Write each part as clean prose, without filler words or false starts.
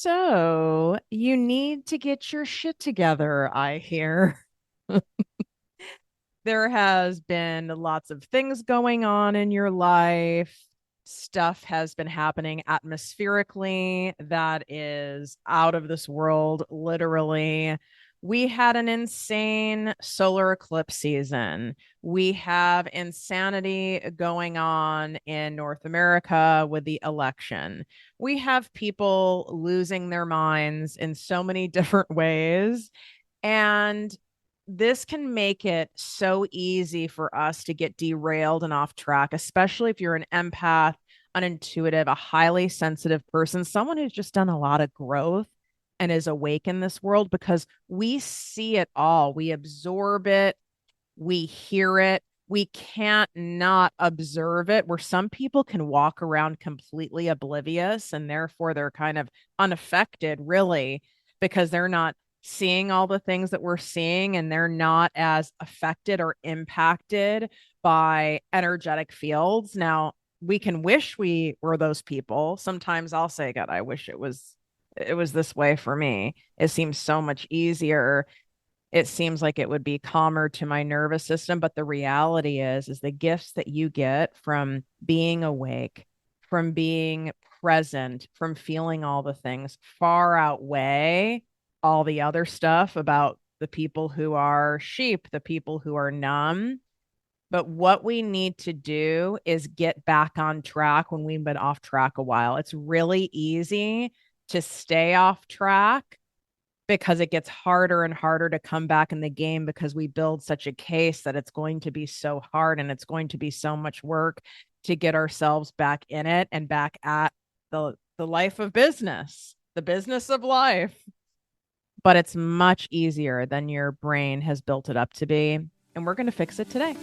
So you need to get your shit together, I hear. There has been lots of things going on in your life. Stuff has been happening atmospherically that is out of this world, literally. We had an insane solar eclipse season. We have insanity going on in North America with the election. We have people losing their minds in so many different ways. And this can make it so easy for us to get derailed and off track, especially if you're an empath, an intuitive, a highly sensitive person, someone who's just done a lot of growth and is awake in this world because we see it all. We absorb it, we hear it. We can't not observe it, where some people can walk around completely oblivious and therefore they're kind of unaffected, really, because they're not seeing all the things that we're seeing and they're not as affected or impacted by energetic fields. Now, we can wish we were those people. Sometimes I'll say, God, I wish it was this way for me. It seems so much easier. It seems like it would be calmer to my nervous system, but the reality is the gifts that you get from being awake, from being present, from feeling all the things far outweigh all the other stuff about the people who are sheep, the people who are numb. But what we need to do is get back on track when we've been off track a while. It's really easy to stay off track because it gets harder and harder to come back in the game because we build such a case that it's going to be so hard and it's going to be so much work to get ourselves back in it and back at the life of business, the business of life. But it's much easier than your brain has built it up to be. And we're going to fix it today.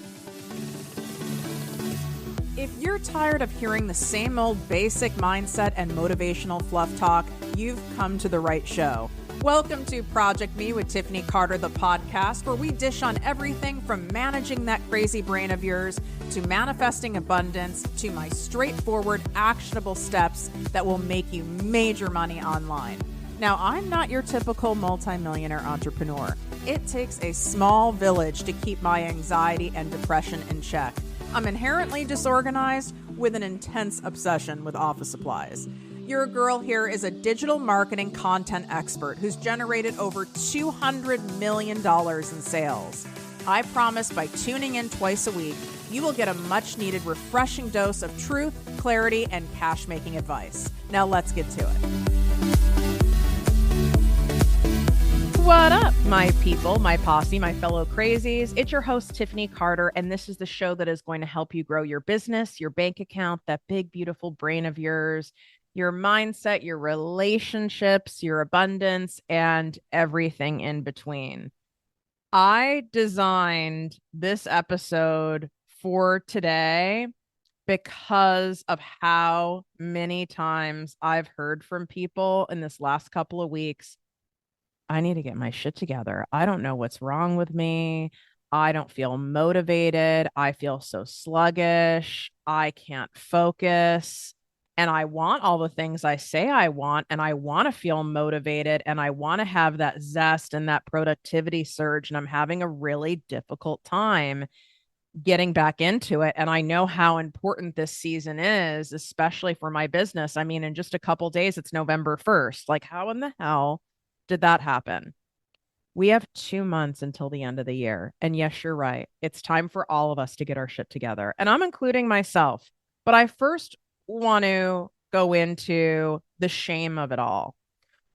If you're tired of hearing the same old basic mindset and motivational fluff talk, you've come to the right show. Welcome to Project Me with Tiffany Carter, the podcast, where we dish on everything from managing that crazy brain of yours to manifesting abundance to my straightforward, actionable steps that will make you major money online. Now, I'm not your typical multimillionaire entrepreneur. It takes a small village to keep my anxiety and depression in check. I'm inherently disorganized with an intense obsession with office supplies. Your girl here is a digital marketing content expert who's generated over $200 million in sales. I promise by tuning in twice a week, you will get a much needed refreshing dose of truth, clarity, and cash making advice. Now let's get to it. What up, my people, my posse, my fellow crazies? It's your host, Tiffany Carter, and this is the show that is going to help you grow your business, your bank account, that big, beautiful brain of yours, your mindset, your relationships, your abundance, and everything in between. I designed this episode for today because of how many times I've heard from people in this last couple of weeks. I need to get my shit together. I don't know what's wrong with me. I don't feel motivated. I feel so sluggish. I can't focus. And I want all the things I say I want. And I want to feel motivated. And I want to have that zest and that productivity surge. And I'm having a really difficult time getting back into it. And I know how important this season is, especially for my business. I mean, in just a couple days, it's November 1st. Like, how in the hell did that happen? We have 2 months until the end of the year. And yes, you're right. It's time for all of us to get our shit together. And I'm including myself. But I first want to go into the shame of it all.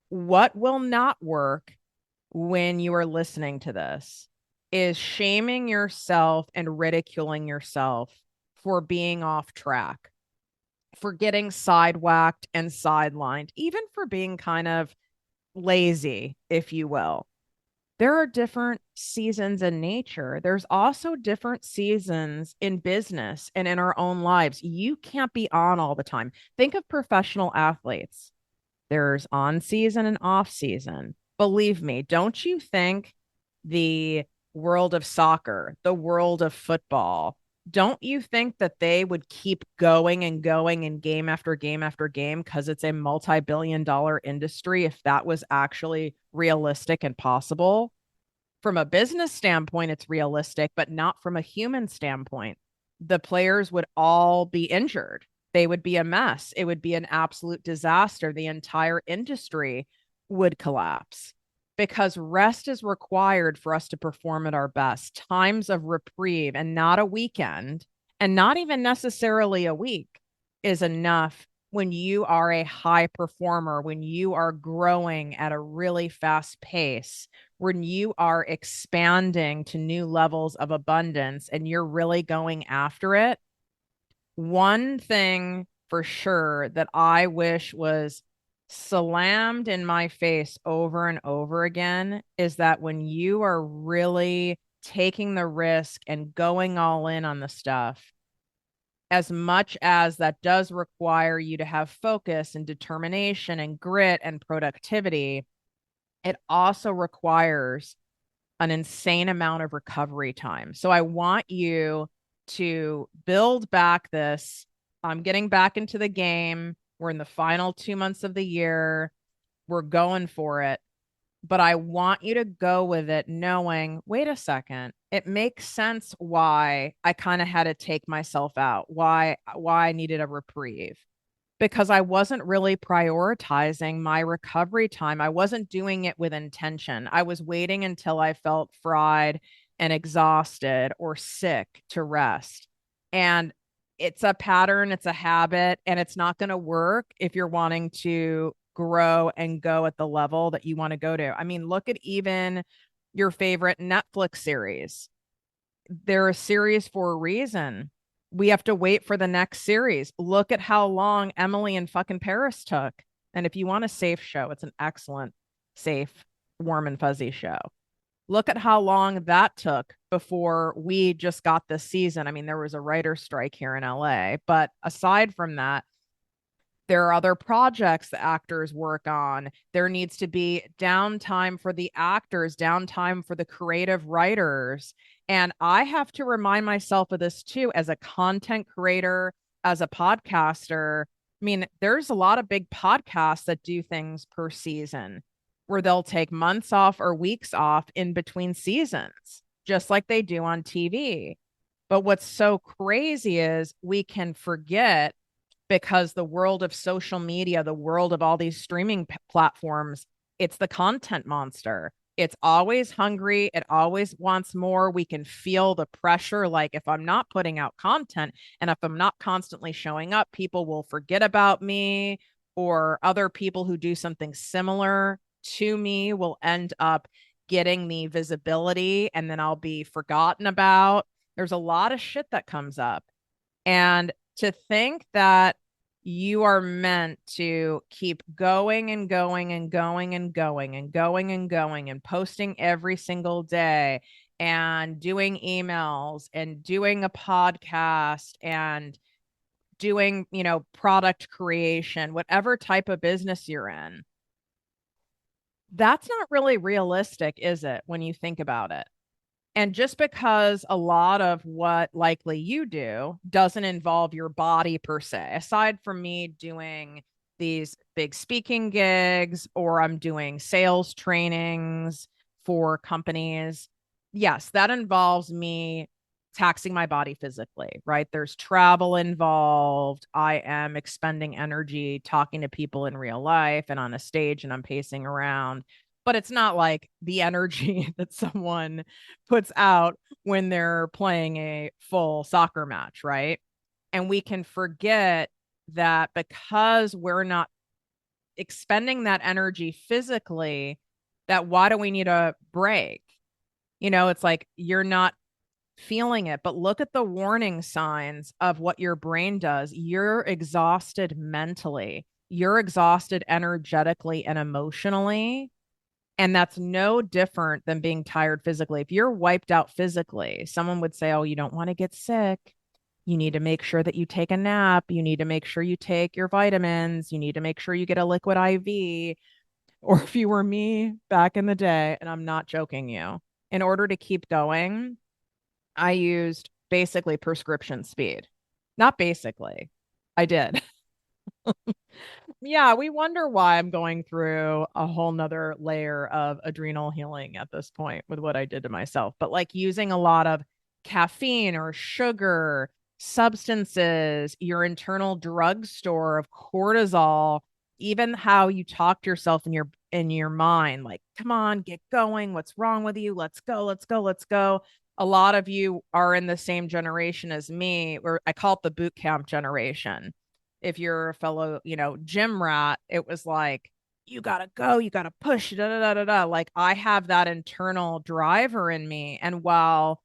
What will not work when you are listening to this is shaming yourself and ridiculing yourself for being off track, for getting sidewhacked and sidelined, even for being kind of lazy, if you will. There are different seasons in nature. There's also different seasons in business and in our own lives. You can't be on all the time. Think of professional athletes. There's on season and off season. Believe me, don't you think the world of soccer, the world of football, don't you think that they would keep going and going and game after game after game because it's a multi-billion-dollar industry if that was actually realistic and possible? From a business standpoint, it's realistic, but not from a human standpoint. The players would all be injured. They would be a mess. It would be an absolute disaster. The entire industry would collapse because rest is required for us to perform at our best. Times of reprieve and not a weekend, and not even necessarily a week, is enough when you are a high performer, when you are growing at a really fast pace, when you are expanding to new levels of abundance and you're really going after it. One thing for sure that I wish was slammed in my face over and over again is that when you are really taking the risk and going all in on the stuff, as much as that does require you to have focus and determination and grit and productivity, it also requires an insane amount of recovery time. So I want you to build back this. I'm getting back into the game. We're in the final 2 months of the year. We're going for it. But I want you to go with it knowing, wait a second, it makes sense why I kind of had to take myself out, why I needed a reprieve, because I wasn't really prioritizing my recovery time. I wasn't doing it with intention. I was waiting until I felt fried and exhausted or sick to rest. And it's a pattern, it's a habit, and it's not going to work if you're wanting to grow and go at the level that you want to go to. I mean, look at even your favorite Netflix series. They're a series for a reason. We have to wait for the next series. Look at how long Emily and fucking Paris took. And if you want a safe show, it's an excellent, safe, warm and fuzzy show. Look at how long that took before we just got this season. I mean, there was a writer's strike here in LA, but aside from that, there are other projects the actors work on. There needs to be downtime for the actors, downtime for the creative writers. And I have to remind myself of this too as a content creator, as a podcaster. I mean, there's a lot of big podcasts that do things per season where they'll take months off or weeks off in between seasons, just like they do on TV. But what's so crazy is we can forget, because the world of social media, the world of all these streaming platforms, it's the content monster. It's always hungry. It always wants more. We can feel the pressure. Like, if I'm not putting out content and if I'm not constantly showing up, people will forget about me, or other people who do something similar to me will end up getting the visibility and then I'll be forgotten about. There's a lot of shit that comes up. And to think that you are meant to keep going and going and going and going and going and going and posting every single day and doing emails and doing a podcast and doing, product creation, whatever type of business you're in. That's not really realistic, is it, when you think about it? And just because a lot of what likely you do doesn't involve your body per se, aside from me doing these big speaking gigs or I'm doing sales trainings for companies, yes, that involves me taxing my body physically, right? There's travel involved. I am expending energy talking to people in real life and on a stage, and I'm pacing around. But it's not like the energy that someone puts out when they're playing a full soccer match, right? And we can forget that because we're not expending that energy physically, that why do we need a break? It's like you're not feeling it, but look at the warning signs of what your brain does. You're exhausted mentally, you're exhausted energetically and emotionally. And that's no different than being tired physically. If you're wiped out physically, someone would say, oh, you don't want to get sick. You need to make sure that you take a nap. You need to make sure you take your vitamins. You need to make sure you get a liquid IV. Or if you were me back in the day, and I'm not joking you, in order to keep going, I used basically prescription speed. Not basically. I did. Yeah, we wonder why I'm going through a whole nother layer of adrenal healing at this point with what I did to myself. But like using a lot of caffeine or sugar, substances, your internal drugstore of cortisol, even how you talk to yourself in your mind, like, come on, get going. What's wrong with you? Let's go, let's go, let's go. A lot of you are in the same generation as me, or I call it the boot camp generation. If you're a fellow, gym rat, it was like, you gotta go, you gotta push, da da da da da. Like I have that internal driver in me. And while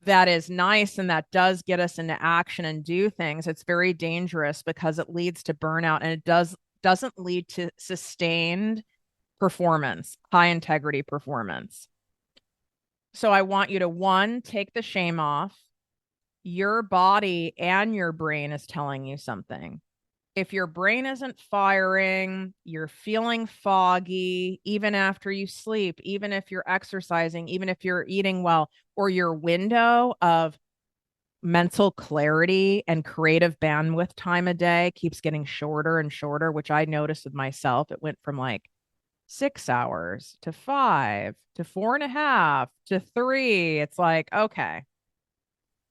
that is nice and that does get us into action and do things, it's very dangerous because it leads to burnout and it doesn't lead to sustained performance, high integrity performance. So I want you to one, take the shame off. Your body and your brain is telling you something. If your brain isn't firing, you're feeling foggy, even after you sleep, even if you're exercising, even if you're eating well, or your window of mental clarity and creative bandwidth time a day keeps getting shorter and shorter, which I noticed with myself. It went from like 6 hours to 5 to 4.5 to 3. It's like, okay.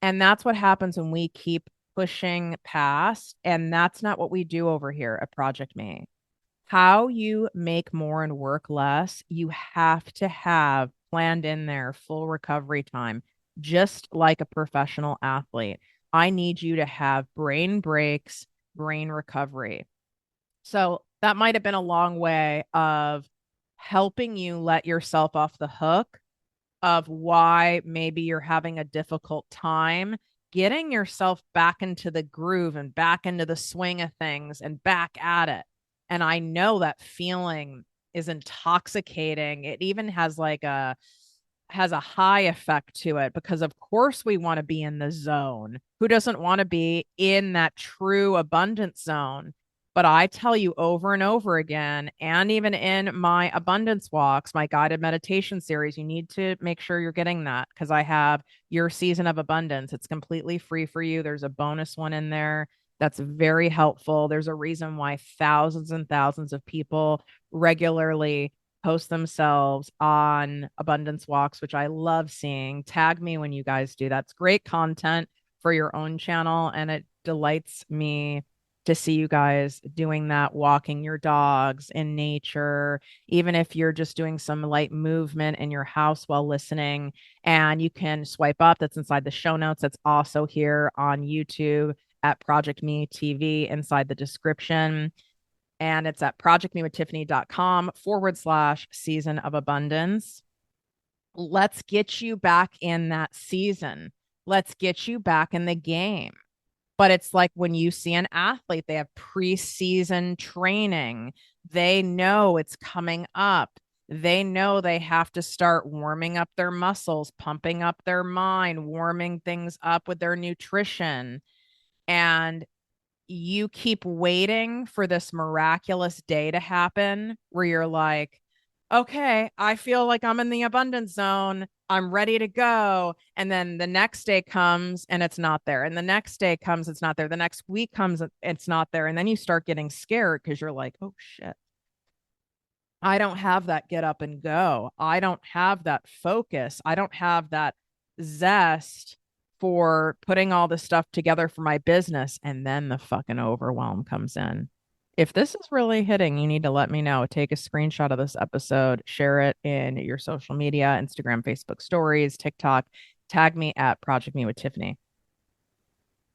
And that's what happens when we keep pushing past. And that's not what we do over here at ProjectME. How you make more and work less, you have to have planned in there full recovery time, just like a professional athlete. I need you to have brain breaks, brain recovery. So that might have been a long way of helping you let yourself off the hook of why maybe you're having a difficult time getting yourself back into the groove and back into the swing of things and back at it. And I know that feeling is intoxicating. It even has a high effect to it because of course we want to be in the zone. Who doesn't want to be in that true abundance zone? But I tell you over and over again, and even in my abundance walks, my guided meditation series, you need to make sure you're getting that because I have your season of abundance. It's completely free for you. There's a bonus one in there that's very helpful. There's a reason why thousands and thousands of people regularly post themselves on abundance walks, which I love seeing. Tag me when you guys do. That's great content for your own channel. And it delights me to see you guys doing that, walking your dogs in nature, even if you're just doing some light movement in your house while listening. And you can swipe up. That's inside the show notes. That's also here on YouTube at ProjectME TV inside the description. And it's at projectmewithtiffany.com/season of abundance. Let's get you back in that season. Let's get you back in the game. But it's like when you see an athlete, they have preseason training. They know it's coming up. They know they have to start warming up their muscles, pumping up their mind, warming things up with their nutrition. And you keep waiting for this miraculous day to happen where you're like, okay, I feel like I'm in the abundance zone. I'm ready to go. And then the next day comes and it's not there. And the next day comes, it's not there. The next week comes, it's not there. And then you start getting scared because you're like, oh shit, I don't have that get up and go. I don't have that focus. I don't have that zest for putting all this stuff together for my business. And then the fucking overwhelm comes in. If this is really hitting, you need to let me know. Take a screenshot of this episode, share it in your social media, Instagram, Facebook stories, TikTok, tag me at Project Me with Tiffany.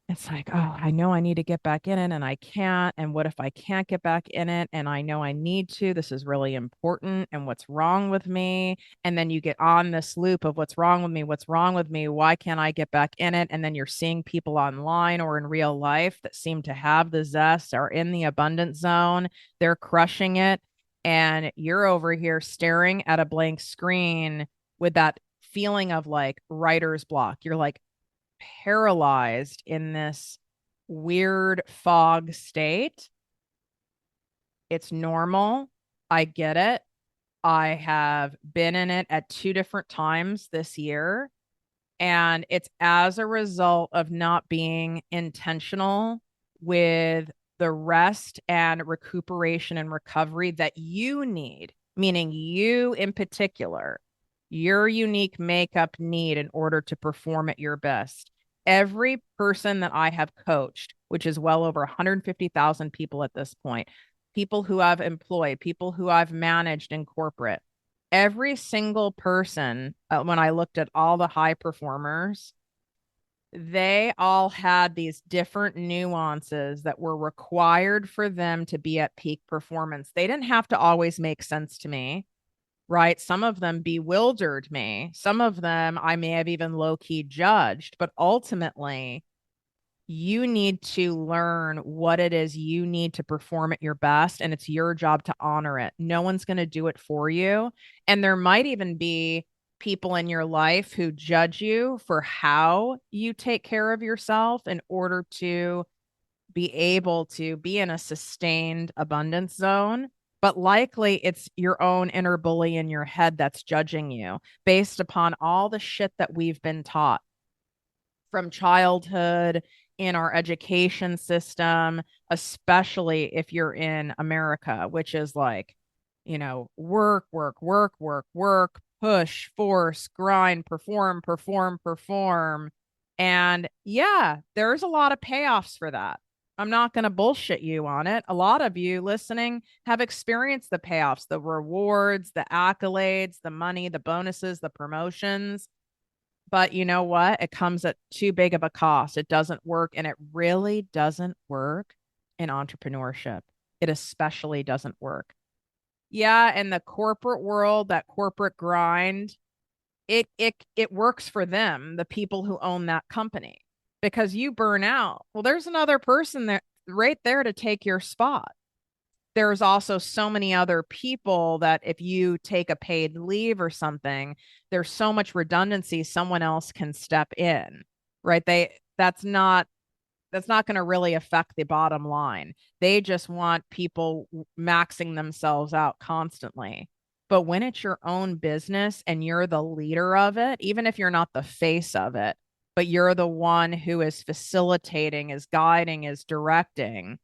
It's like, oh, I know I need to get back in it and I can't. And what if I can't get back in it? And I know I need to. This is really important. And what's wrong with me? And then you get on this loop of what's wrong with me? What's wrong with me? Why can't I get back in it? And then you're seeing people online or in real life that seem to have the zest, are in the abundance zone. They're crushing it. And you're over here staring at a blank screen with that feeling of like writer's block. You're like, paralyzed in this weird fog state. It's normal. I get it. I have been in it at 2 different times this year. And it's as a result of not being intentional with the rest and recuperation and recovery that you need, meaning you in particular, your unique makeup need in order to perform at your best. Every person that I have coached, which is well over 150,000 people at this point, people who I've employed, people who I've managed in corporate, every single person, when I looked at all the high performers, they all had these different nuances that were required for them to be at peak performance. They didn't have to always make sense to me, right? Some of them bewildered me. Some of them I may have even low key judged, but ultimately, you need to learn what it is you need to perform at your best, and it's your job to honor it. No one's going to do it for you. And there might even be people in your life who judge you for how you take care of yourself in order to be able to be in a sustained abundance zone. But likely it's your own inner bully in your head that's judging you based upon all the shit that we've been taught from childhood in our education system, especially if you're in America, which is like, work, work, work, work, work, push, force, grind, perform, perform, perform. And yeah, there's a lot of payoffs for that. I'm not going to bullshit you on it. A lot of you listening have experienced the payoffs, the rewards, the accolades, the money, the bonuses, the promotions. But you know what? It comes at too big of a cost. It doesn't work. And it really doesn't work in entrepreneurship. It especially doesn't work. Yeah, in the corporate world, that corporate grind, it works for them, the people who own that company, because you burn out. Well, there's another person there right there to take your spot. There's also so many other people that if you take a paid leave or something, there's so much redundancy, someone else can step in, right? That's not going to really affect the bottom line. They just want people maxing themselves out constantly. But when it's your own business and you're the leader of it, even if you're not the face of it, but you're the one who is facilitating, is guiding, is directing,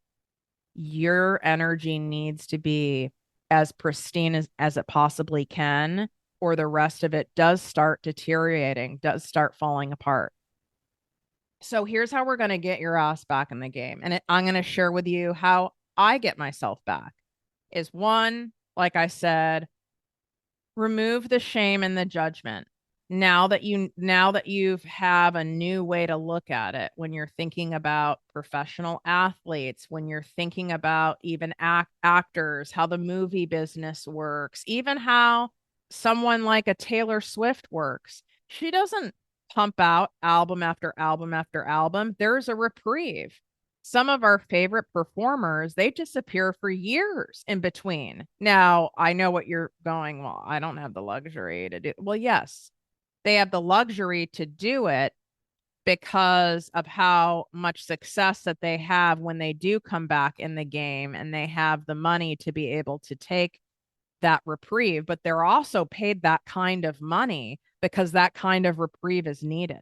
your energy needs to be as pristine as it possibly can, or the rest of it does start deteriorating, does start falling apart. So here's how we're going to get your ass back in the game. And I'm going to share with you how I get myself back. Is one, like I said, remove the shame and the judgment. Now that you have a new way to look at it, when you're thinking about professional athletes, when you're thinking about even actors, how the movie business works, even how someone like a Taylor Swift works. She doesn't pump out album after album after album. There's a reprieve. Some of our favorite performers, they disappear for years in between. Now, I know what you're going, well, I don't have the luxury to do. Well, yes, they have the luxury to do it because of how much success that they have when they do come back in the game, and they have the money to be able to take that reprieve, but they're also paid that kind of money because that kind of reprieve is needed.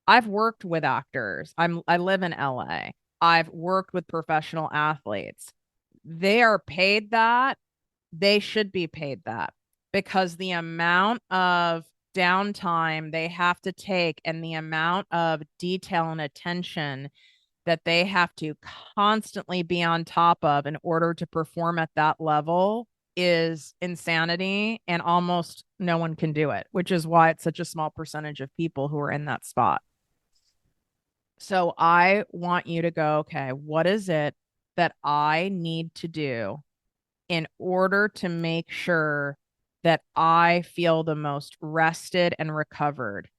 I've worked with actors. I live in LA. I've worked with professional athletes. They are paid that. They should be paid that, because the amount of downtime they have to take and the amount of detail and attention that they have to constantly be on top of in order to perform at that level is insanity, and almost no one can do it, which is why it's such a small percentage of people who are in that spot. So I want you to go, okay, what is it that I need to do in order to make sure that I feel the most rested and recovered?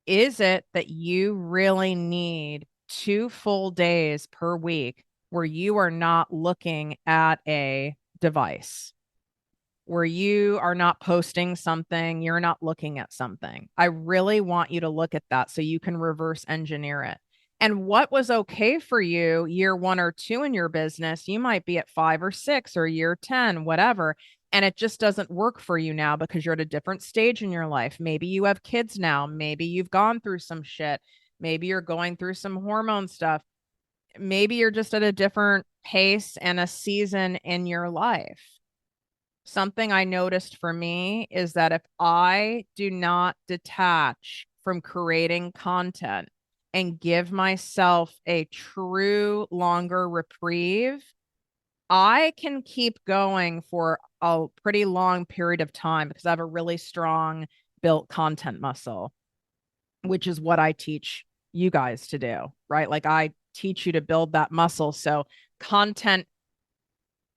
Is it that you really need 2 full days per week where you are not looking at a device, where you are not posting something, you're not looking at something? I really want you to look at that so you can reverse engineer it. And what was okay for you year 1 or 2 in your business, you might be at 5 or 6 or year 10, whatever. and it just doesn't work for you now because you're at a different stage in your life. Maybe you have kids now. Maybe you've gone through some shit. Maybe you're going through some hormone stuff. Maybe you're just at a different pace and a season in your life. Something I noticed for me is that if I do not detach from creating content and give myself a true longer reprieve, I can keep going for a pretty long period of time because I have a really strong built content muscle, which is what I teach you guys to do, right? Like I teach you to build that muscle. So content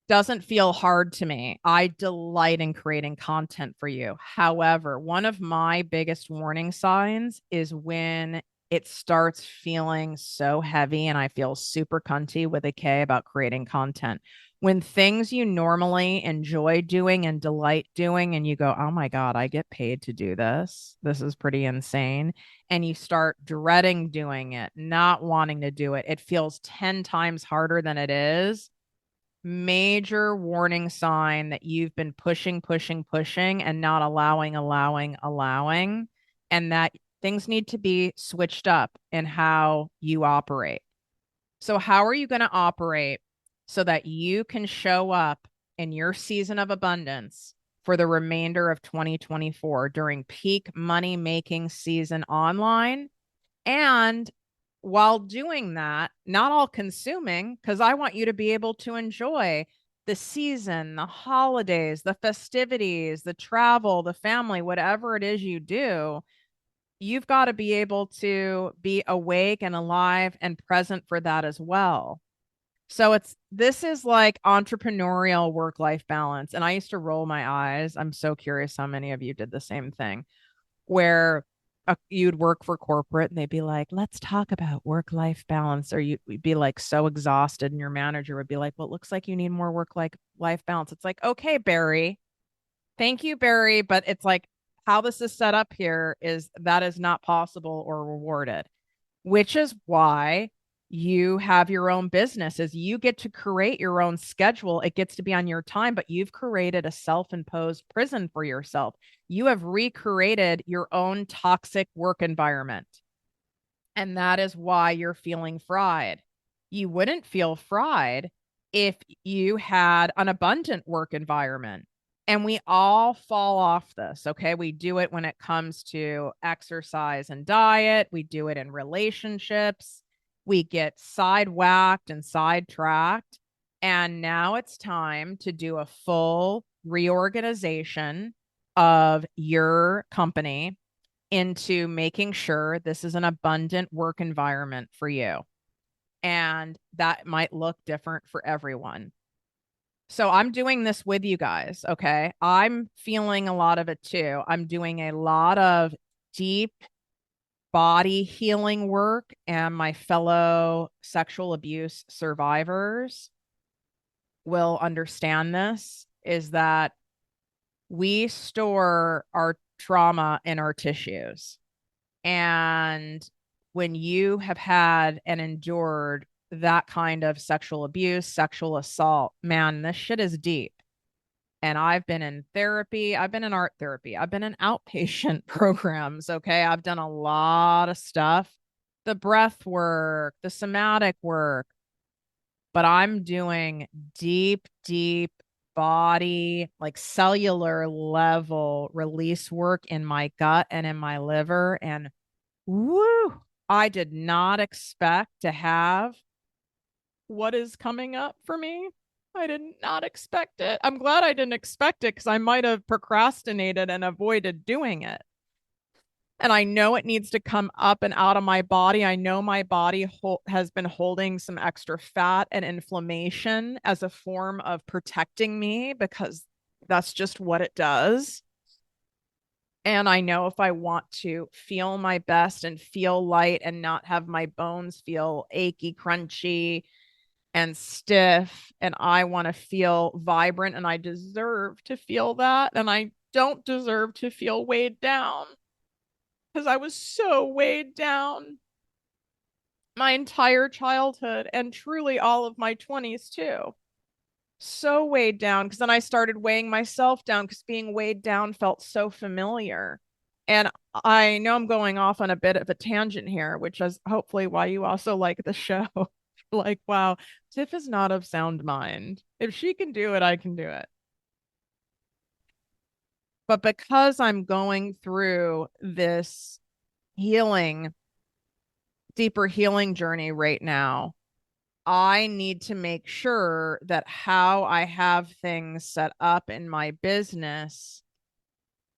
doesn't feel hard to me. I delight in creating content for you. However, one of my biggest warning signs is when it starts feeling so heavy and I feel super cunty with a K about creating content. When things you normally enjoy doing and delight doing, and you go, oh my God, I get paid to do this. This is pretty insane. And you start dreading doing it, not wanting to do it. It feels 10 times harder than it is. Major warning sign that you've been pushing, and not allowing, and that things need to be switched up in how you operate. So, how are you going to operate so that you can show up in your season of abundance for the remainder of 2024 during peak money making season online? And while doing that, not all consuming, because I want you to be able to enjoy the season, the holidays, the festivities, the travel, the family, whatever it is you do, you've got to be able to be awake and alive and present for that as well. So this is like entrepreneurial work-life balance. And I used to roll my eyes. I'm so curious how many of you did the same thing where you'd work for corporate and they'd be like, let's talk about work-life balance. Or you'd be like so exhausted and your manager would be like, well, it looks like you need more work-life balance. It's like, okay, Barry, thank you, Barry. But it's like how this is set up here is that is not possible or rewarded, which is why you have your own business is you get to create your own schedule. It gets to be on your time, but you've created a self-imposed prison for yourself. You have recreated your own toxic work environment. And that is why you're feeling fried. You wouldn't feel fried if you had an abundant work environment. And we all fall off this. Okay. We do it when it comes to exercise and diet, we do it in relationships. We get sidewhacked and sidetracked. And now it's time to do a full reorganization of your company into making sure this is an abundant work environment for you. And that might look different for everyone. So I'm doing this with you guys. Okay. I'm feeling a lot of it too. I'm doing a lot of deep body healing work, and my fellow sexual abuse survivors will understand this is that we store our trauma in our tissues. And when you have had and endured that kind of sexual abuse, sexual assault, man, this shit is deep. And I've been in therapy. I've been in art therapy. I've been in outpatient programs. Okay. I've done a lot of stuff, the breath work, the somatic work, but I'm doing deep body, like cellular level release work in my gut and in my liver. And woo, I did not expect to have what is coming up for me. I did not expect it. I'm glad I didn't expect it because I might have procrastinated and avoided doing it. And I know it needs to come up and out of my body. I know my body has been holding some extra fat and inflammation as a form of protecting me because that's just what it does. And I know if I want to feel my best and feel light and not have my bones feel achy, crunchy, and stiff, and I want to feel vibrant, and I deserve to feel that. And I don't deserve to feel weighed down because I was so weighed down my entire childhood and truly all of my 20s too. So weighed down because then I started weighing myself down because being weighed down felt so familiar. And I know I'm going off on a bit of a tangent here, which is hopefully why you also like the show. Like, wow, Tiff is not of sound mind. If she can do it, I can do it. But because I'm going through this healing, deeper healing journey right now, I need to make sure that how I have things set up in my business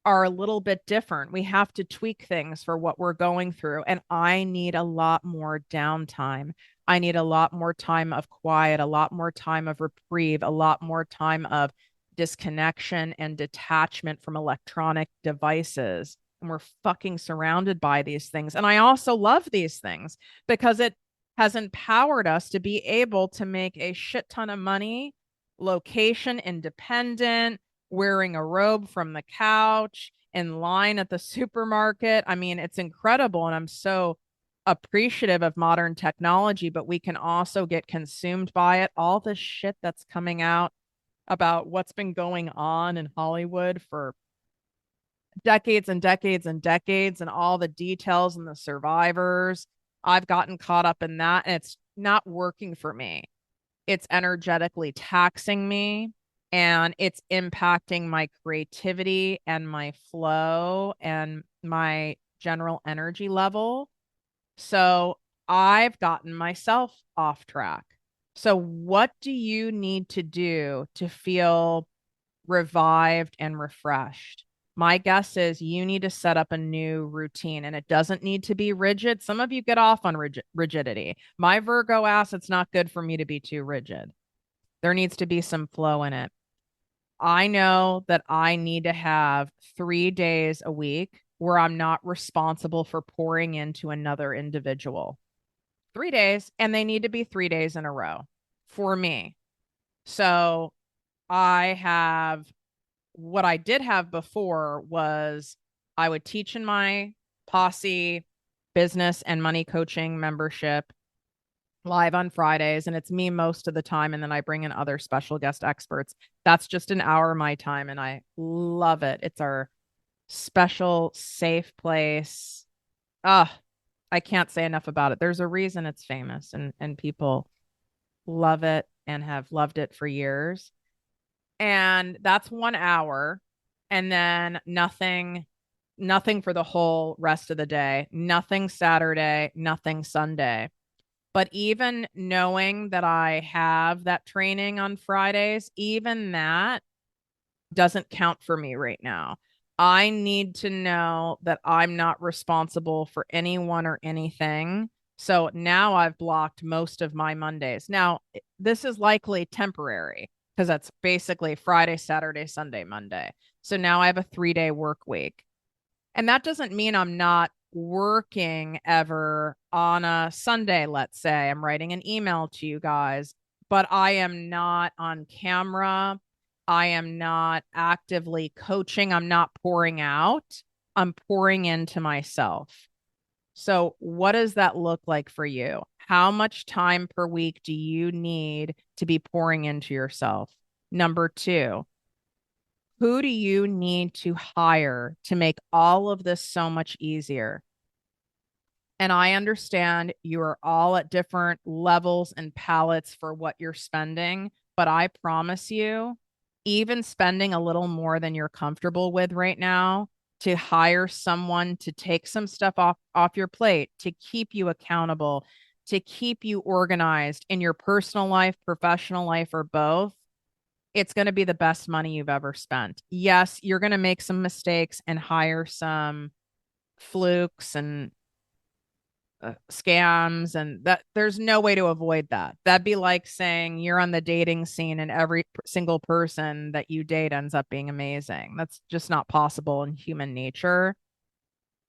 are a little bit different. We have to tweak things for what we're going through. And I need a lot more downtime. I need a lot more time of quiet, a lot more time of reprieve, a lot more time of disconnection and detachment from electronic devices. And we're fucking surrounded by these things. And I also love these things because it has empowered us to be able to make a shit ton of money, location independent, wearing a robe from the couch, in line at the supermarket. I mean, it's incredible. And I'm so appreciative of modern technology, but we can also get consumed by it. All the shit that's coming out about what's been going on in Hollywood for decades and decades and decades, and all the details and the survivors. I've gotten caught up in that, and it's not working for me. It's energetically taxing me, and it's impacting my creativity and my flow and my general energy level. So I've gotten myself off track. So, what do you need to do to feel revived and refreshed? My guess is you need to set up a new routine, and it doesn't need to be rigid. Some of you get off on rigidity. My Virgo ass, it's not good for me to be too rigid. There needs to be some flow in it. I know that I need to have 3 days a week where I'm not responsible for pouring into another individual. 3 days, and they need to be 3 days in a row for me. So I have what I did have before was I would teach in my posse business and money coaching membership live on Fridays, and it's me most of the time. And then I bring in other special guest experts. That's just an hour of my time, and I love it. It's our special, safe place. Ah, I can't say enough about it. There's a reason it's famous, and people love it and have loved it for years. And that's 1 hour, and then nothing for the whole rest of the day, nothing Saturday, nothing Sunday. But even knowing that I have that training on Fridays, even that doesn't count for me right now. I need to know that I'm not responsible for anyone or anything. So now I've blocked most of my Mondays. Now, this is likely temporary because that's basically Friday, Saturday, Sunday, Monday. So now I have a 3 day work week. And that doesn't mean I'm not working ever on a Sunday. Let's say I'm writing an email to you guys, but I am not on camera. I am not actively coaching. I'm not pouring out. I'm pouring into myself. So, what does that look like for you? How much time per week do you need to be pouring into yourself? Number two, who do you need to hire to make all of this so much easier? And I understand you are all at different levels and palettes for what you're spending, but I promise you, even spending a little more than you're comfortable with right now to hire someone to take some stuff off your plate, to keep you accountable, to keep you organized in your personal life, professional life, or both, it's going to be the best money you've ever spent. Yes, you're going to make some mistakes and hire some flukes and scams, and that there's no way to avoid that. That'd be like saying you're on the dating scene and every single person that you date ends up being amazing. That's just not possible in human nature.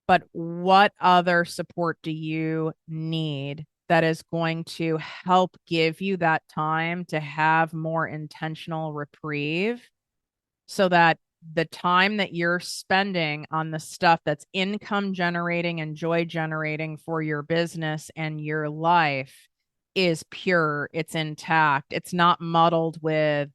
But what other support do you need that is going to help give you that time to have more intentional reprieve so that the time that you're spending on the stuff that's income generating and joy generating for your business and your life is pure, it's intact, it's not muddled with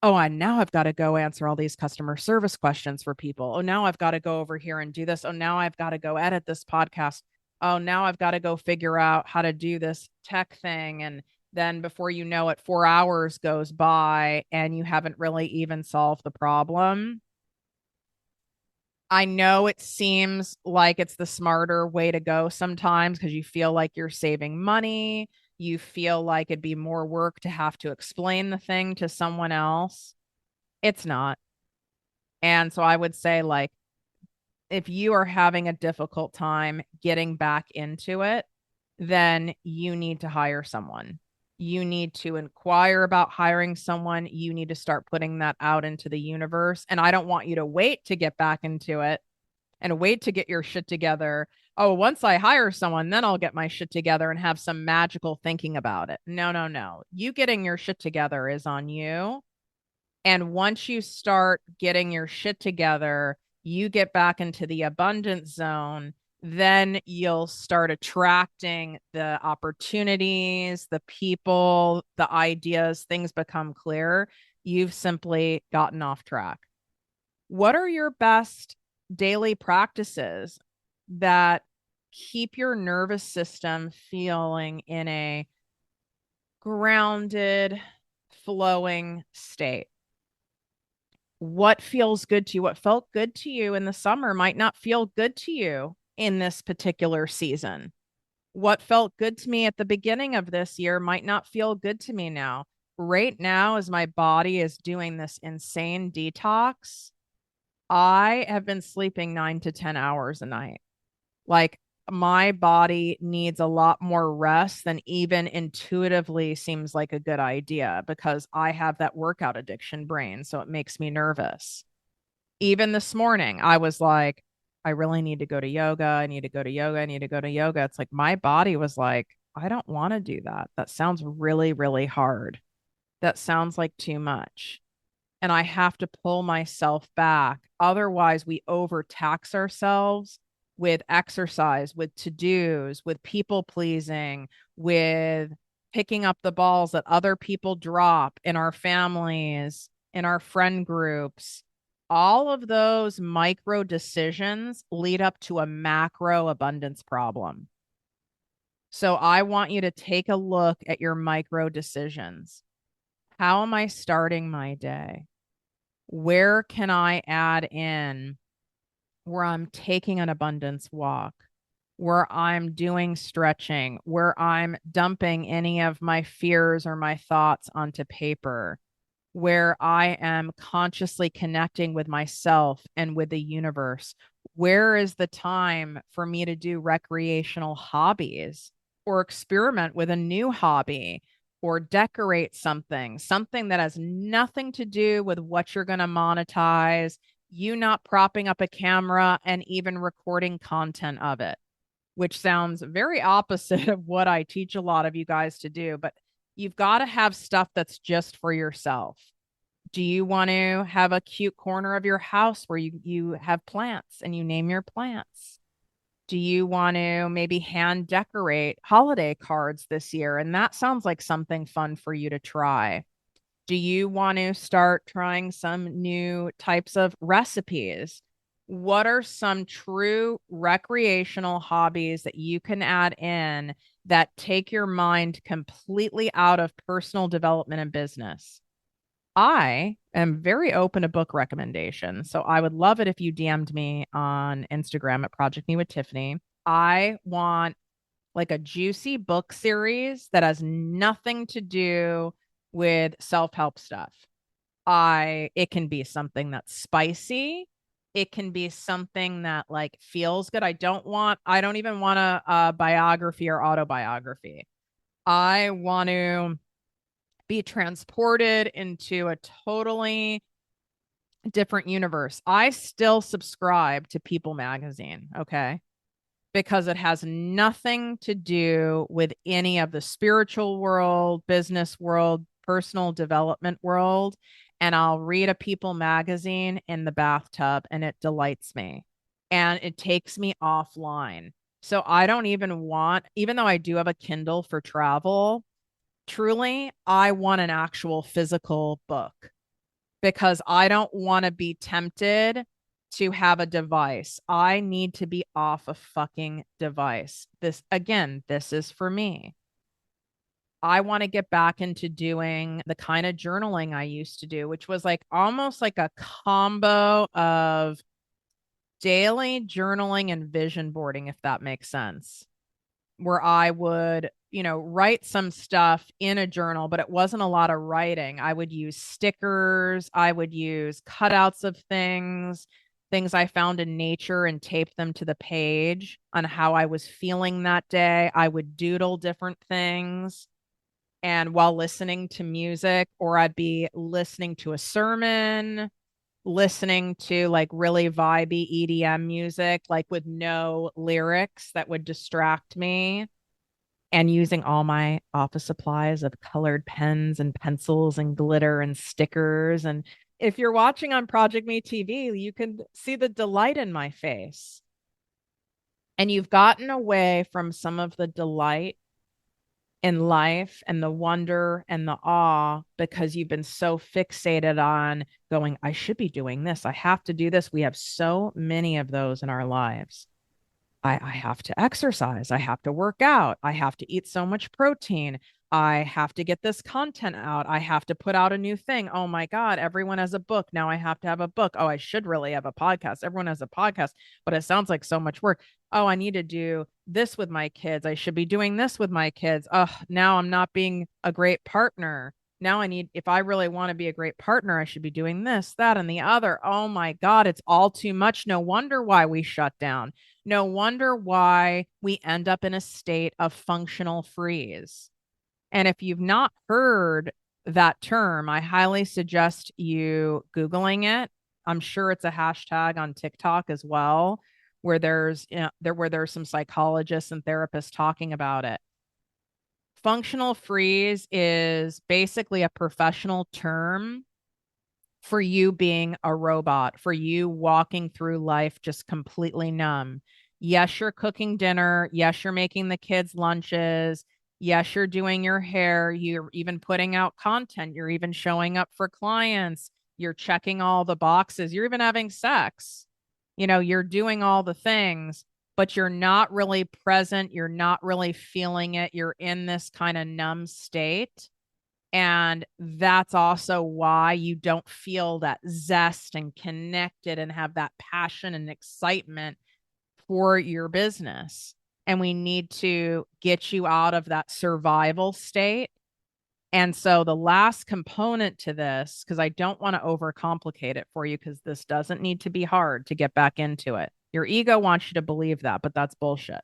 Oh, and now I've got to go answer all these customer service questions for people. Oh, now I've got to go over here and do this. Oh, now I've got to go edit this podcast. Oh, now I've got to go figure out how to do this tech thing. And then before you know it, 4 hours goes by and you haven't really even solved the problem. I know it seems like it's the smarter way to go sometimes because you feel like you're saving money. You feel like it'd be more work to have to explain the thing to someone else. It's not. And so I would say, like, if you are having a difficult time getting back into it, then you need to hire someone. You need to inquire about hiring someone. You need to start putting that out into the universe. And I don't want you to wait to get back into it and wait to get your shit together. Oh, once I hire someone, then I'll get my shit together and have some magical thinking about it. No, no, no. You getting your shit together is on you. And once you start getting your shit together, you get back into the abundance zone, then you'll start attracting the opportunities, the people, the ideas, things become clear. You've simply gotten off track. What are your best daily practices that keep your nervous system feeling in a grounded, flowing state? What feels good to you? What felt good to you in the summer might not feel good to you in this particular season. What felt good to me at the beginning of this year might not feel good to me now. Right now, as my body is doing this insane detox, I have been sleeping 9 to 10 hours a night. Like, my body needs a lot more rest than even intuitively seems like a good idea because I have that workout addiction brain. So it makes me nervous. Even this morning, I was like, I really need to go to yoga. I need to go to yoga. I need to go to yoga. It's like my body was like, I don't want to do that. That sounds really, really hard. That sounds like too much. And I have to pull myself back. Otherwise, we overtax ourselves with exercise, with to dos, with people pleasing, with picking up the balls that other people drop in our families, in our friend groups. All of those micro decisions lead up to a macro abundance problem. So I want you to take a look at your micro decisions. How am I starting my day? Where can I add in where I'm taking an abundance walk, where I'm doing stretching, where I'm dumping any of my fears or my thoughts onto paper, where I am consciously connecting with myself and with the universe? Where is the time for me to do recreational hobbies or experiment with a new hobby or decorate something, something that has nothing to do with what you're going to monetize, you not propping up a camera and even recording content of it, which sounds very opposite of what I teach a lot of you guys to do. But you've got to have stuff that's just for yourself. Do you want to have a cute corner of your house where you have plants and you name your plants? Do you want to maybe hand decorate holiday cards this year? And that sounds like something fun for you to try. Do you want to start trying some new types of recipes? What are some true recreational hobbies that you can add in that take your mind completely out of personal development and business? I am very open to book recommendations. So I would love it if you DM'd me on Instagram at ProjectME with Tiffany. I want like a juicy book series that has nothing to do with self-help stuff. It can be something that's spicy. It can be something that like feels good. I don't even want a biography or autobiography. I want to be transported into a totally different universe. I still subscribe to People magazine, okay? Because it has nothing to do with any of the spiritual world, business world, personal development world. And I'll read a People magazine in the bathtub and it delights me and it takes me offline. So I don't even want, even though I do have a Kindle for travel, truly, I want an actual physical book. because I don't want to be tempted to have a device. I need to be off a fucking device. This, again, this is for me. I want to get back into doing the kind of journaling I used to do, which was like almost like a combo of daily journaling and vision boarding, if that makes sense, where I would, write some stuff in a journal, but it wasn't a lot of writing. I would use stickers, I would use cutouts of things I found in nature and tape them to the page on how I was feeling that day. I would doodle different things. And while listening to music, or I'd be listening to a sermon, listening to like really vibey EDM music, like with no lyrics that would distract me, and using all my office supplies of colored pens and pencils and glitter and stickers. And if you're watching on ProjectME TV, you can see the delight in my face. And you've gotten away from some of the delight in life and the wonder and the awe because you've been so fixated on going, I should be doing this. I have to do this. We have so many of those in our lives. I have to exercise. I have to work out. I have to eat so much protein. I have to get this content out. I have to put out a new thing. Oh my God, everyone has a book. Now I have to have a book. Oh, I should really have a podcast. Everyone has a podcast, but it sounds like so much work. Oh, I need to do this with my kids. I should be doing this with my kids. Oh, now I'm not being a great partner. Now if I really want to be a great partner, I should be doing this, that, and the other. Oh my God, it's all too much. No wonder why we shut down. No wonder why we end up in a state of functional freeze. And if you've not heard that term, I highly suggest you Googling it. I'm sure it's a hashtag on TikTok as well, where there's some psychologists and therapists talking about it. Functional freeze is basically a professional term for you being a robot, for you walking through life just completely numb. Yes, you're cooking dinner. Yes, you're making the kids lunches. Yes, you're doing your hair. You're even putting out content. You're even showing up for clients. You're checking all the boxes. You're even having sex. You're doing all the things, but you're not really present. You're not really feeling it. You're in this kind of numb state. And that's also why you don't feel that zest and connected and have that passion and excitement for your business. And we need to get you out of that survival state. And so the last component to this, because I don't want to overcomplicate it for you, because this doesn't need to be hard to get back into it. Your ego wants you to believe that, but that's bullshit.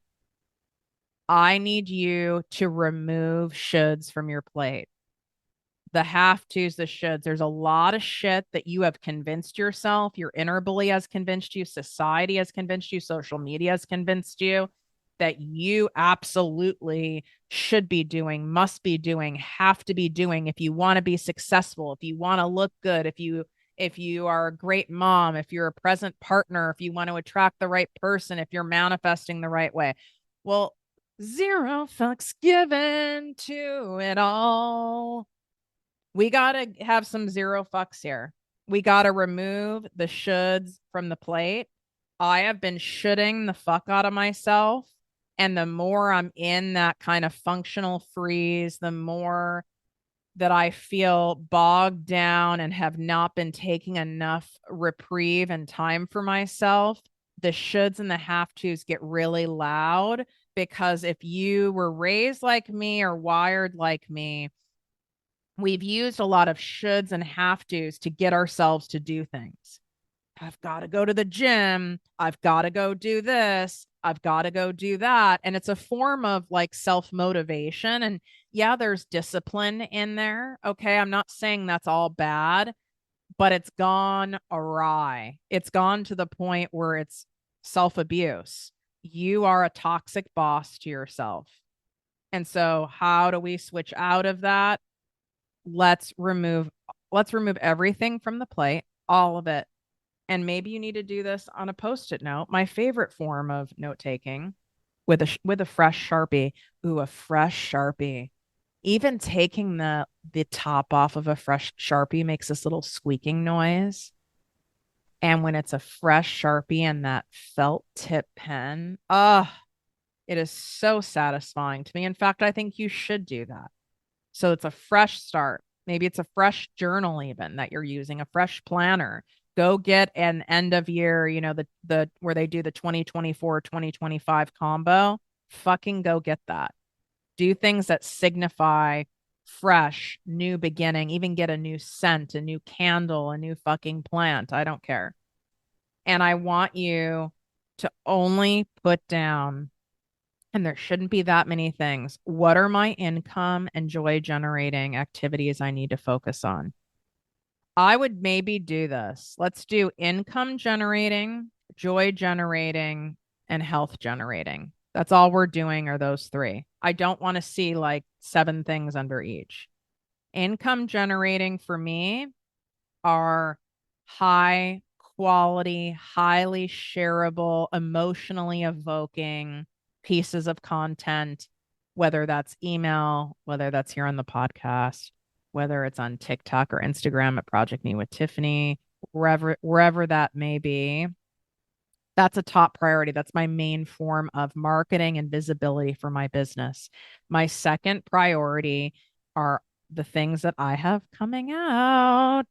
I need you to remove shoulds from your plate. The have tos, the shoulds. There's a lot of shit that you have convinced yourself. Your inner bully has convinced you. Society has convinced you. Social media has convinced you that you absolutely should be doing, must be doing, have to be doing if you want to be successful, if you want to look good, if you are a great mom, if you're a present partner, if you want to attract the right person, if you're manifesting the right way. Well, zero fucks given to it all. We got to have some zero fucks here. We got to remove the shoulds from the plate. I have been shoulding the fuck out of myself. And the more I'm in that kind of functional freeze, the more that I feel bogged down and have not been taking enough reprieve and time for myself. The shoulds and the have tos get really loud, because if you were raised like me or wired like me, we've used a lot of shoulds and have tos to get ourselves to do things. I've got to go to the gym. I've got to go do this. I've got to go do that. And it's a form of like self-motivation. And yeah, there's discipline in there. Okay. I'm not saying that's all bad, but it's gone awry. It's gone to the point where it's self-abuse. You are a toxic boss to yourself. And so how do we switch out of that? Let's remove everything from the plate, all of it. And maybe you need to do this on a post-it note. My favorite form of note taking, with a fresh Sharpie. Ooh, a fresh Sharpie. Even taking the top off of a fresh Sharpie makes this little squeaking noise. And when it's a fresh Sharpie and that felt tip pen, it is so satisfying to me. In fact, I think you should do that. So it's a fresh start. Maybe it's a fresh journal even that you're using, a fresh planner. Go get an end of year, the where they do the 2024, 2025 combo. Fucking go get that. Do things that signify fresh, new beginning, even get a new scent, a new candle, a new fucking plant. I don't care. And I want you to only put down, and there shouldn't be that many things. What are my income and joy generating activities I need to focus on? I would maybe do this. Let's do income generating, joy generating, and health generating. That's all we're doing are those three. I don't want to see like 7 things under each. Income generating for me are high quality, highly shareable, emotionally evoking pieces of content, whether that's email, whether that's here on the podcast, whether it's on TikTok or Instagram at ProjectME with Tiffany, wherever that may be. That's a top priority. That's my main form of marketing and visibility for my business. My second priority are the things that I have coming out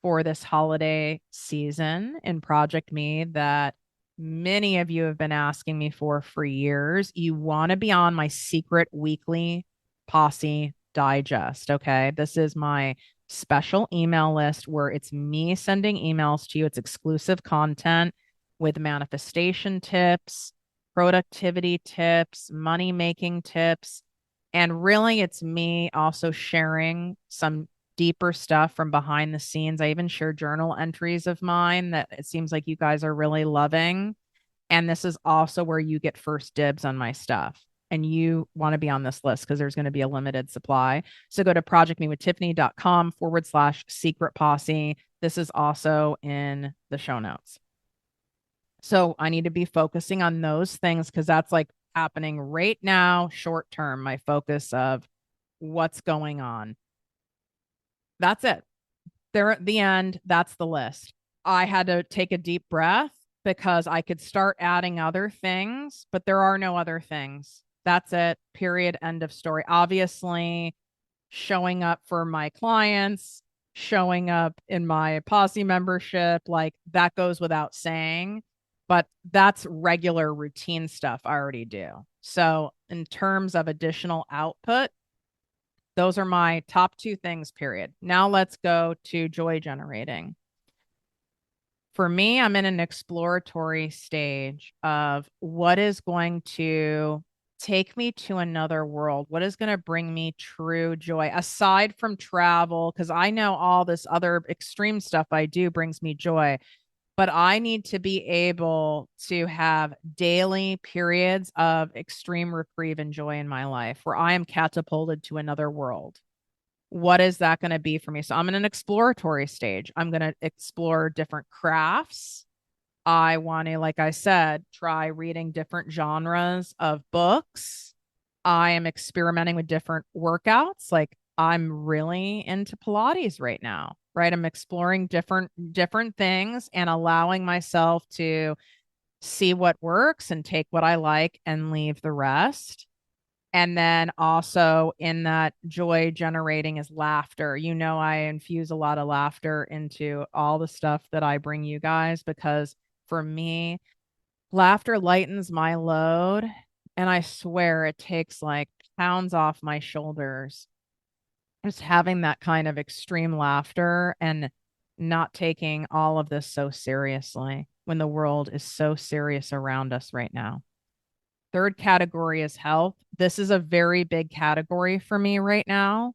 for this holiday season in ProjectME that many of you have been asking me for years. You want to be on my secret weekly posse digest. Okay. This is my special email list where it's me sending emails to you. It's exclusive content with manifestation tips, productivity tips, money making tips. And really, it's me also sharing some deeper stuff from behind the scenes. I even share journal entries of mine that it seems like you guys are really loving. And this is also where you get first dibs on my stuff. And you want to be on this list because there's going to be a limited supply. So go to projectmewithtiffany.com/secret posse. This is also in the show notes. So I need to be focusing on those things because that's like happening right now, short term, my focus of what's going on. That's it. There at the end, that's the list. I had to take a deep breath because I could start adding other things, but there are no other things. That's it. Period. End of story. Obviously, showing up for my clients, showing up in my posse membership, like that goes without saying, but that's regular routine stuff I already do. So, in terms of additional output, those are my top 2 things, period. Now let's go to joy generating. For me, I'm in an exploratory stage of what is going to take me to another world. What is going to bring me true joy aside from travel? Because I know all this other extreme stuff I do brings me joy, but I need to be able to have daily periods of extreme reprieve and joy in my life where I am catapulted to another world. What is that going to be for me? So I'm in an exploratory stage. I'm going to explore different crafts. I want to, like I said, try reading different genres of books. I am experimenting with different workouts. Like I'm really into Pilates right now, right? I'm exploring different things and allowing myself to see what works and take what I like and leave the rest. And then also in that joy generating is laughter. I infuse a lot of laughter into all the stuff that I bring you guys because for me, laughter lightens my load. And I swear it takes like pounds off my shoulders. Just having that kind of extreme laughter and not taking all of this so seriously when the world is so serious around us right now. Third category is health. This is a very big category for me right now.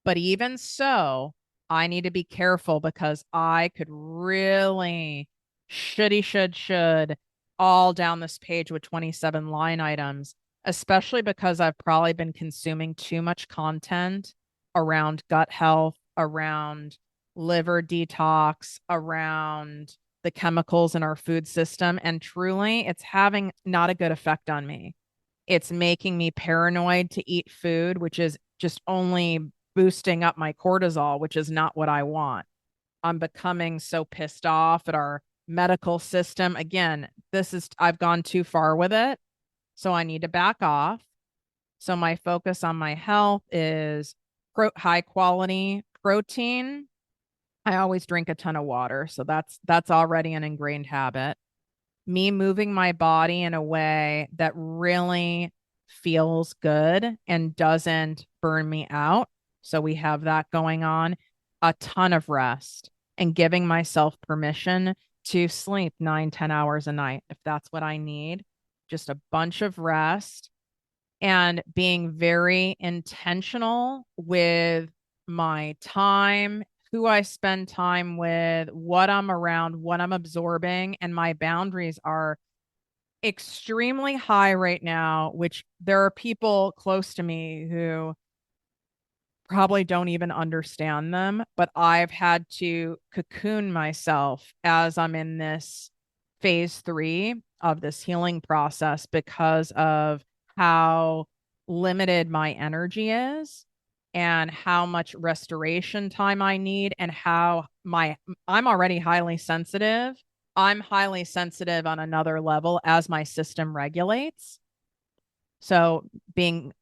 But even so, I need to be careful because I could really should all down this page with 27 line items, especially because I've probably been consuming too much content around gut health, around liver detox, around the chemicals in our food system. And truly, it's having not a good effect on me. It's making me paranoid to eat food, which is just only boosting up my cortisol, which is not what I want. I'm becoming so pissed off at our medical system. Again, I've gone too far with it. So I need to back off. So my focus on my health is high quality protein. I always drink a ton of water. So that's already an ingrained habit. Me moving my body in a way that really feels good and doesn't burn me out. So we have that going on. A ton of rest and giving myself permission to sleep 9-10 hours a night if that's what I need. Just a bunch of rest and being very intentional with my time, who I spend time with, what I'm around, what I'm absorbing. And my boundaries are extremely high right now, which there are people close to me who probably don't even understand them, but I've had to cocoon myself as I'm in this phase 3 of this healing process because of how limited my energy is and how much restoration time I need and how I'm already highly sensitive. I'm highly sensitive on another level as my system regulates. So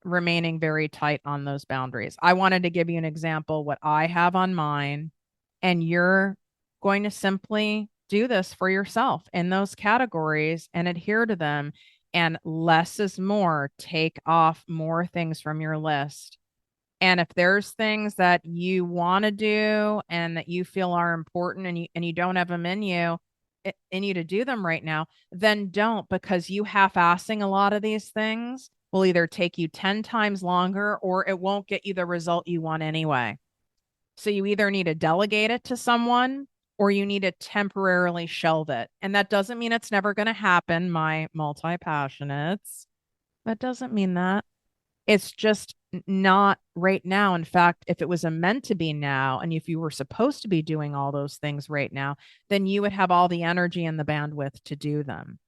remaining very tight on those boundaries. I wanted to give you an example what I have on mine, and you're going to simply do this for yourself in those categories and adhere to them. And less is more. Take off more things from your list. And if there's things that you want to do and that you feel are important and you don't have them in you to do them right now, then don't, because you half-assing a lot of these things will either take you 10 times longer or it won't get you the result you want anyway. So you either need to delegate it to someone or you need to temporarily shelve it. And that doesn't mean it's never going to happen, my multi-passionates. That doesn't mean that. It's just not right now. In fact, if it was meant to be now, and if you were supposed to be doing all those things right now, then you would have all the energy and the bandwidth to do them.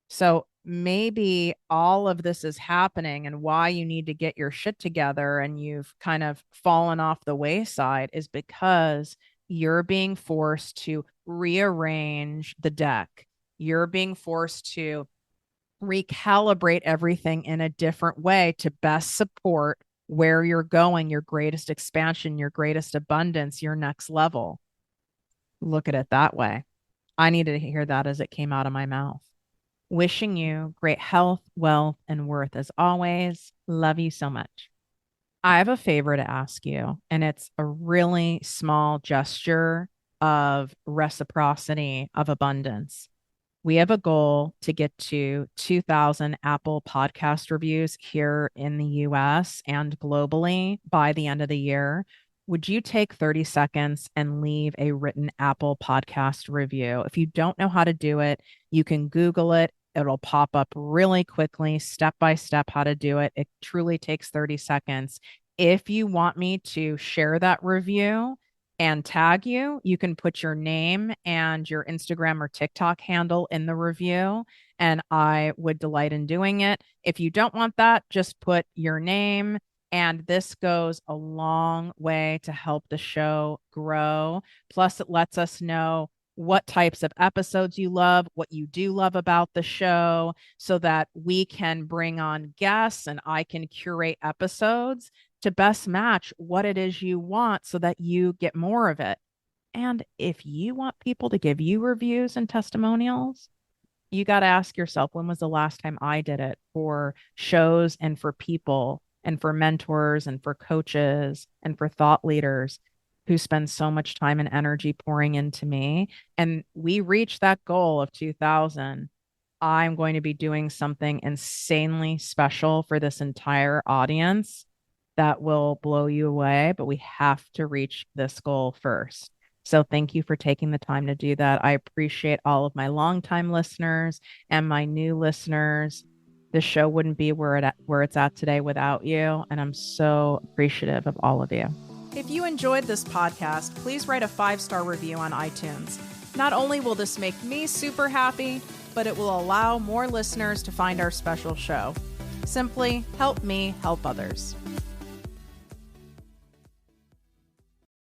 So maybe all of this is happening, and why you need to get your shit together and you've kind of fallen off the wayside is because you're being forced to rearrange the deck. You're being forced to recalibrate everything in a different way to best support where you're going, your greatest expansion, your greatest abundance, your next level. Look at it that way. I needed to hear that as it came out of my mouth. Wishing you great health, wealth, and worth as always. Love you so much. I have a favor to ask you, and it's a really small gesture of reciprocity, of abundance. We have a goal to get to 2,000 Apple podcast reviews here in the US and globally by the end of the year. Would you take 30 seconds and leave a written Apple podcast review? If you don't know how to do it, you can Google it. It'll pop up really quickly, step by step, how to do it. It truly takes 30 seconds. If you want me to share that review and tag you, you can put your name and your Instagram or TikTok handle in the review, and I would delight in doing it. If you don't want that, just put your name, and this goes a long way to help the show grow. Plus, it lets us know what types of episodes you love, what you do love about the show, so that we can bring on guests and I can curate episodes to best match what it is you want so that you get more of it. And if you want people to give you reviews and testimonials, you got to ask yourself, when was the last time I did it for shows and for people and for mentors and for coaches and for thought leaders who spend so much time and energy pouring into me? And we reached that goal of 2,000. I'm going to be doing something insanely special for this entire audience that will blow you away, but we have to reach this goal first. So thank you for taking the time to do that. I appreciate all of my longtime listeners and my new listeners. The show wouldn't be where it's at today without you, and I'm so appreciative of all of you. If you enjoyed this podcast, please write a 5-star review on iTunes. Not only will this make me super happy, but it will allow more listeners to find our special show. Simply help me help others.